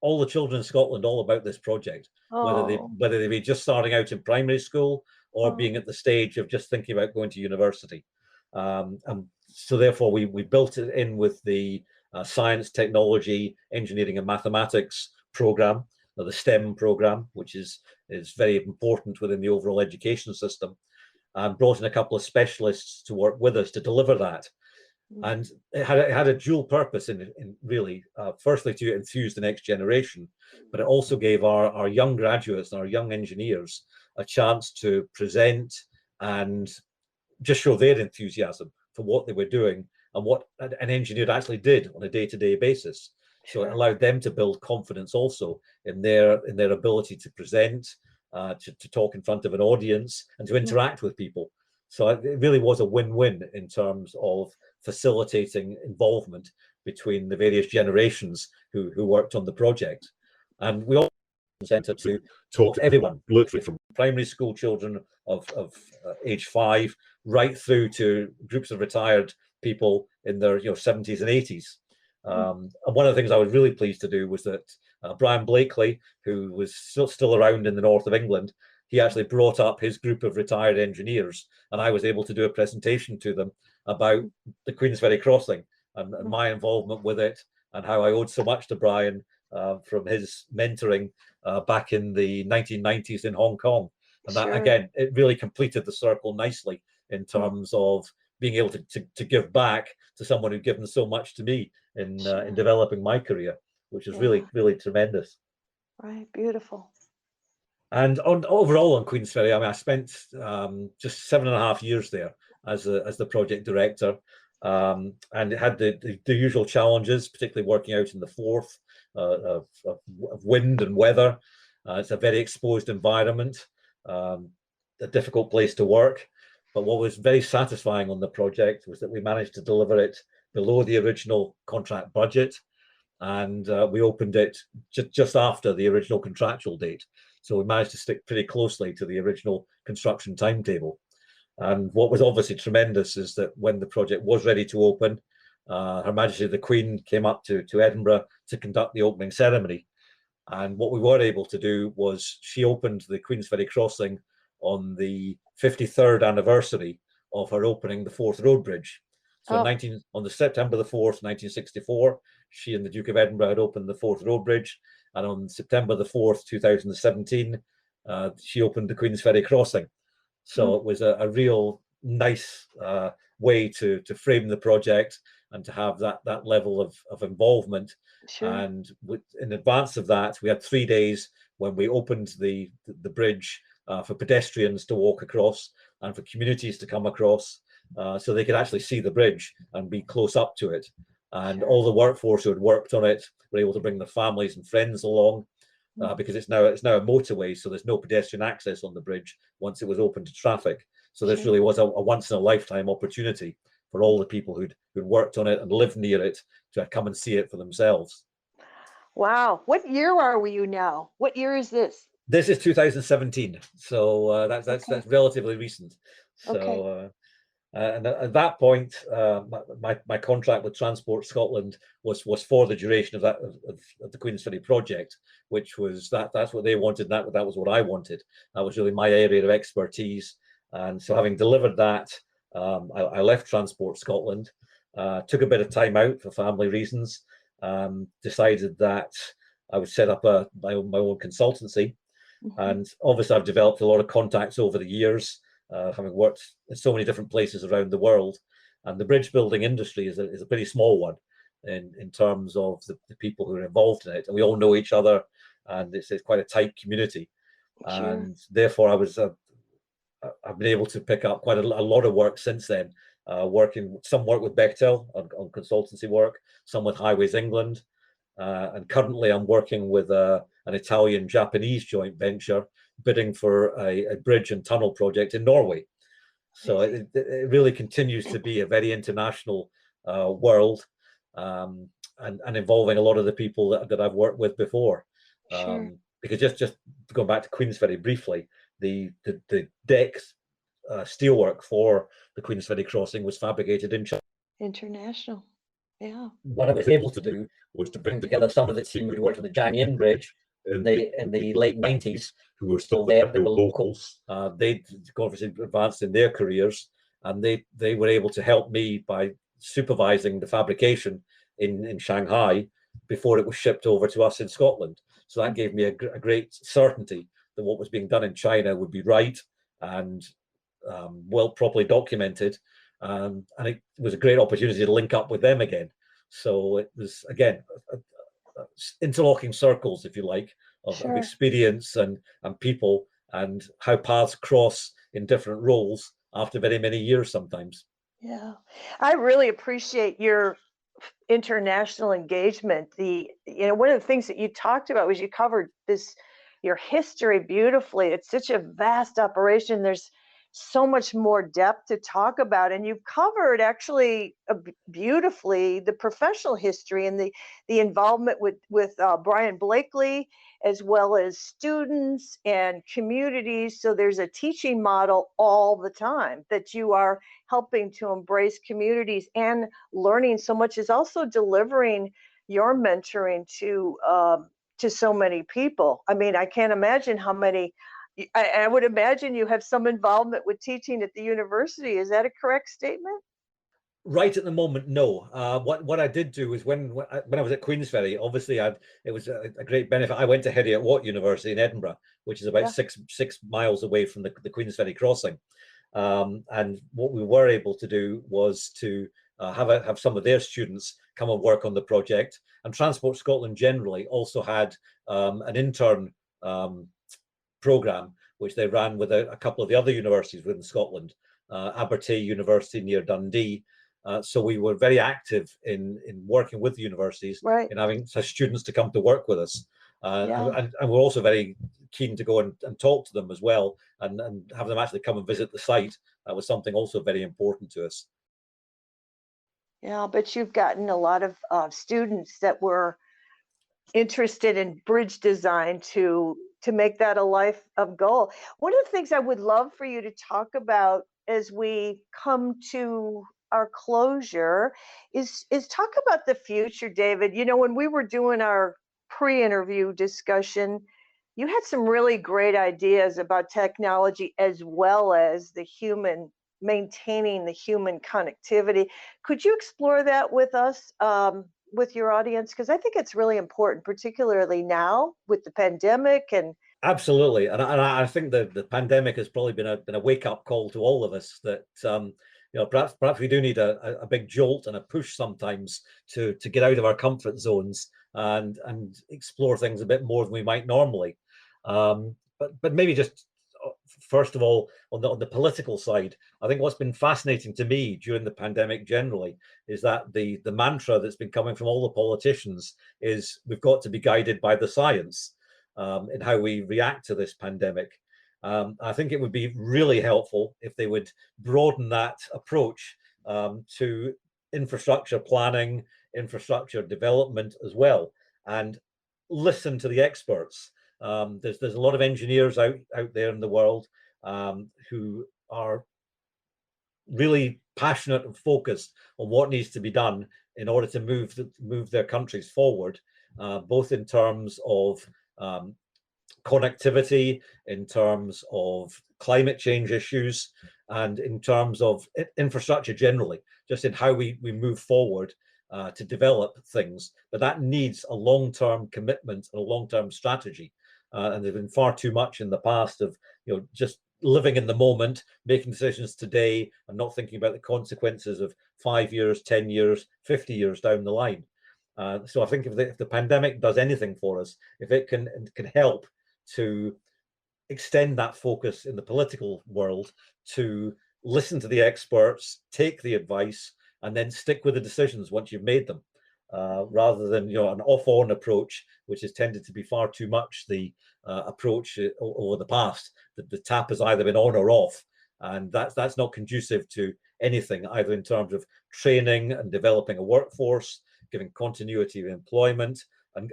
all the children in Scotland all about this project, whether they be just starting out in primary school or being at the stage of just thinking about going to university. And so therefore we built it in with the science, technology, engineering and mathematics program, or the STEM program, which is very important within the overall education system, and brought in a couple of specialists to work with us to deliver that. And it had a dual purpose in really, firstly to enthuse the next generation, but it also gave our young graduates and our young engineers a chance to present and just show their enthusiasm for what they were doing and what an engineer actually did on a day-to-day basis. So it allowed them to build confidence also in their ability to present, to talk in front of an audience and to interact with people. So it really was a win-win in terms of facilitating involvement between the various generations who worked on the project. And we also centre to talk to everyone, literally from primary school children of age 5 right through to groups of retired people in their 70s and 80s. And one of the things I was really pleased to do was that Brian Blakely, who was still around in the north of England, he actually brought up his group of retired engineers, and I was able to do a presentation to them about the Queensferry Crossing and my involvement with it, and how I owed so much to Brian from his mentoring back in the 1990s in Hong Kong. And that, again, it really completed the circle nicely in terms of being able to give back to someone who'd given so much to me in developing my career, which is really, really tremendous. Right, beautiful. And overall on Queensferry, I mean, I spent just 7.5 years there as the project director, and it had the usual challenges, particularly working out in the Forth of wind and weather. It's a very exposed environment, a difficult place to work. But what was very satisfying on the project was that we managed to deliver it below the original contract budget, and we opened it just after the original contractual date. So we managed to stick pretty closely to the original construction timetable. And what was obviously tremendous is that when the project was ready to open, Her Majesty the Queen came up to Edinburgh to conduct the opening ceremony. And what we were able to do was she opened the Queensferry Crossing on the 53rd anniversary of her opening the Forth Road Bridge. So on the September the 4th, 1964, she and the Duke of Edinburgh had opened the Forth Road Bridge. And on September the 4th, 2017, she opened the Queensferry Crossing. So it was a real nice way to frame the project and to have that level of involvement. And in advance of that, we had 3 days when we opened the bridge for pedestrians to walk across and for communities to come across, so they could actually see the bridge and be close up to it. And all the workforce who had worked on it were able to bring their families and friends along, because it's now a motorway, so there's no pedestrian access on the bridge once it was open to traffic. So this really was a once in a lifetime opportunity for all the people who'd worked on it and lived near it to come and see it for themselves. Wow. What year are you now? What year is this? This is 2017, so that's relatively recent. So and at that point, my contract with Transport Scotland was for the duration of the Queensferry project, which was that's what they wanted. That was what I wanted. That was really my area of expertise. And so, having delivered that, I left Transport Scotland, took a bit of time out for family reasons, decided that I would set up my own consultancy. And obviously, I've developed a lot of contacts over the years, having worked in so many different places around the world. And the bridge building industry is a pretty small one in terms of the people who are involved in it. And we all know each other, and it's quite a tight community. And therefore, I've been able to pick up quite a lot of work since then, some work with Bechtel on consultancy work, some with Highways England. And currently I'm working with an Italian-Japanese joint venture bidding for a bridge and tunnel project in Norway. So it really continues to be a very international world, and involving a lot of the people that I've worked with before. Sure. Because just going back to Queensferry briefly, the deck steelwork for the Queensferry Crossing was fabricated in China. International. Yeah. What I was able to do was to bring together some of the team who worked on the Jiangyin Bridge in the late 90s, who were still there. They were locals. They'd obviously advanced in their careers, and they were able to help me by supervising the fabrication in Shanghai before it was shipped over to us in Scotland. So that gave me a great certainty that what was being done in China would be right and well properly documented. And it was a great opportunity to link up with them again. So it was, again, interlocking circles, if you like, of experience and people, and how paths cross in different roles after very many years sometimes. Yeah. I really appreciate your international engagement. One of the things that you talked about was you covered your history beautifully. It's such a vast operation. There's so much more depth to talk about, and you've covered actually beautifully the professional history and the involvement with Brian Blakely, as well as students and communities. So there's a teaching model all the time that you are helping to embrace communities, and learning so much is also delivering your mentoring to so many people. I mean, I can't imagine how many. I would imagine you have some involvement with teaching at the university. Is that a correct statement? Right at the moment, no. What I did do is when I was at Queensferry, obviously it was a great benefit. I went to Heriot-Watt University in Edinburgh, which is about six miles away from the Queensferry Crossing. And what we were able to do was to have some of their students come and work on the project. And Transport Scotland generally also had an intern program, which they ran with a couple of the other universities within Scotland, Abertay University near Dundee. So we were very active in working with the universities, in having students to come to work with us. And we're also very keen to go and talk to them as well, and have them actually come and visit the site. That was something also very important to us. Yeah, but you've gotten a lot of students that were interested in bridge design to make that a life of goal. One of the things I would love for you to talk about as we come to our closure is talk about the future, David. When we were doing our pre-interview discussion, you had some really great ideas about technology as well as maintaining the human connectivity. Could you explore that with us, with your audience? Because I think it's really important, particularly now with the pandemic. And absolutely, and I think the pandemic has probably been a wake-up call to all of us that perhaps we do need a big jolt and a push sometimes to get out of our comfort zones and explore things a bit more than we might normally. But maybe just first of all, on the political side, I think what's been fascinating to me during the pandemic generally is that the mantra that's been coming from all the politicians is we've got to be guided by the science in how we react to this pandemic. I think it would be really helpful if they would broaden that approach to infrastructure planning, infrastructure development as well, and listen to the experts. There's a lot of engineers out there in the world who are really passionate and focused on what needs to be done in order to move their countries forward, both in terms of connectivity, in terms of climate change issues, and in terms of infrastructure generally, just in how we move forward to develop things. But that needs a long-term commitment and a long-term strategy. And there's been far too much in the past of just living in the moment, making decisions today, and not thinking about the consequences of 5 years, 10 years, 50 years down the line. So I think if the pandemic does anything for us, if it can help to extend that focus in the political world to listen to the experts, take the advice, and then stick with the decisions once you've made them, rather than an off-on approach, which has tended to be far too much the approach over the past. The tap has either been on or off, and that's not conducive to anything, either in terms of training and developing a workforce, giving continuity of employment,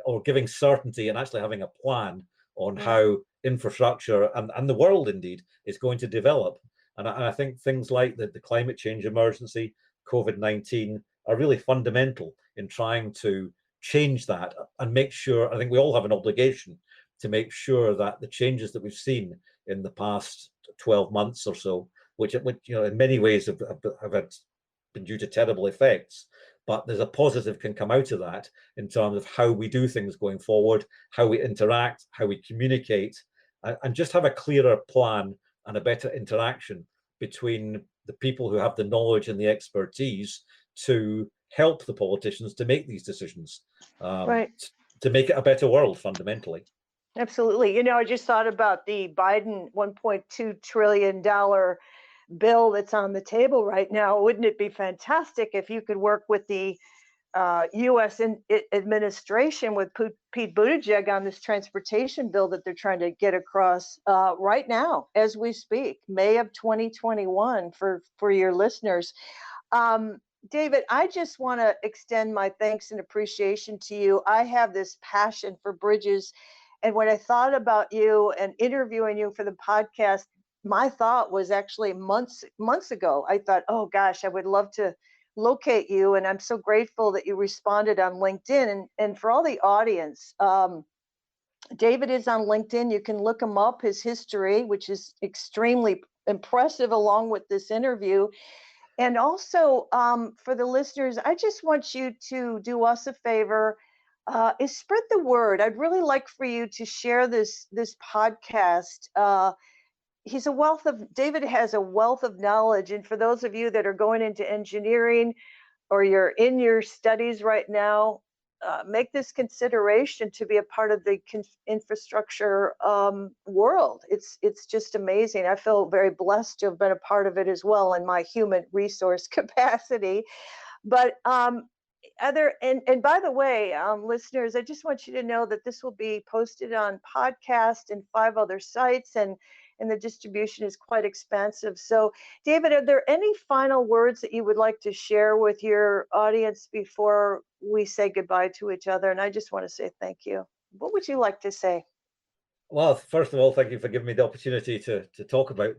or giving certainty and actually having a plan on how infrastructure and the world indeed is going to develop. And I think things like the climate change emergency, COVID-19, are really fundamental in trying to change that and make sure, I think we all have an obligation to make sure that the changes that we've seen in the past 12 months or so, which in many ways have been due to terrible effects, but there's a positive can come out of that in terms of how we do things going forward, how we interact, how we communicate, and just have a clearer plan and a better interaction between the people who have the knowledge and the expertise to help the politicians to make these decisions, to make it a better world fundamentally. Absolutely. I just thought about the Biden $1.2 trillion bill that's on the table right now. Wouldn't it be fantastic if you could work with the U.S. administration with Pete Buttigieg on this transportation bill that they're trying to get across right now as we speak, May of 2021 for your listeners. David, I just want to extend my thanks and appreciation to you. I have this passion for bridges. And when I thought about you and interviewing you for the podcast, my thought was actually months ago. I thought, oh gosh, I would love to locate you. And I'm so grateful that you responded on LinkedIn. And for all the audience, David is on LinkedIn. You can look him up, his history, which is extremely impressive, along with this interview. And also for the listeners, I just want you to do us a favor, is spread the word. I'd really like for you to share this podcast. David has a wealth of knowledge. And for those of you that are going into engineering or you're in your studies right now, make this consideration to be a part of the infrastructure world. It's just amazing. I feel very blessed to have been a part of it as well in my human resource capacity. But and by the way, listeners, I just want you to know that this will be posted on podcast and 5 other sites, and the distribution is quite expansive. So, David, are there any final words that you would like to share with your audience before we say goodbye to each other? And I just want to say thank you. What would you like to say? Well, first of all, thank you for giving me the opportunity to talk about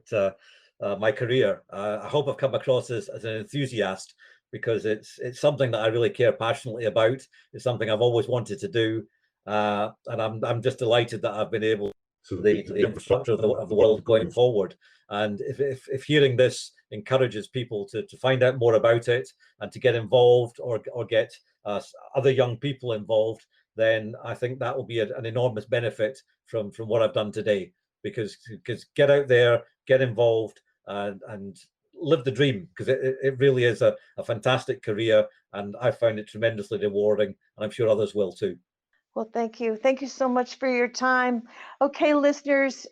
my career. I hope I've come across as an enthusiast, because it's something that I really care passionately about. It's something I've always wanted to do, and I'm just delighted that I've been able to the infrastructure of the world going forward. And if hearing this encourages people to find out more about it and to get involved or get other young people involved, then I think that will be an enormous benefit from what I've done today. Because get out there, get involved, and live the dream, because it really is a fantastic career, and I found it tremendously rewarding, and I'm sure others will too. Well, thank you. Thank you so much for your time. Okay, listeners,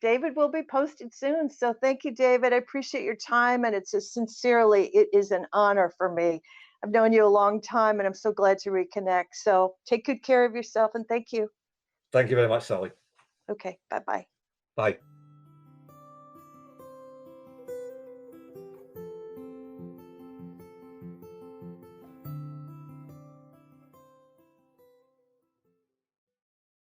David will be posted soon. So thank you, David. I appreciate your time. And it is an honor for me. I've known you a long time, and I'm so glad to reconnect. So take good care of yourself, and thank you. Thank you very much, Sally. Okay, bye-bye. Bye.